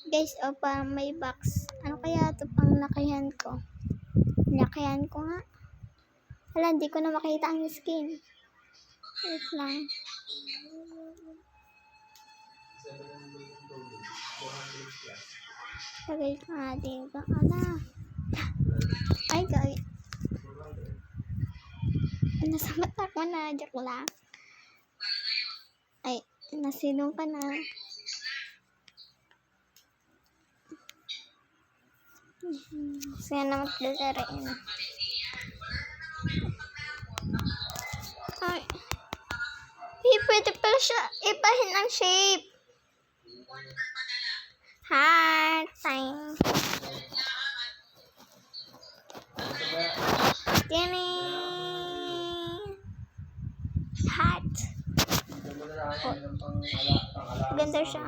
Guys, o parang may box. Ano kaya ito pang lakayan ko? Lakayan ko nga. Wala, hindi ko na makita ang skin. Wait lang. Lagay ko nga dito. Ala. Ay, guys. Nasa mata ko na. Joke lang. Ay, nasilong ka na. Sige na magdadarin. Ay. Pwede pala siya ipahin ang shape. Heart time. Heart. Oh. Ganda siya.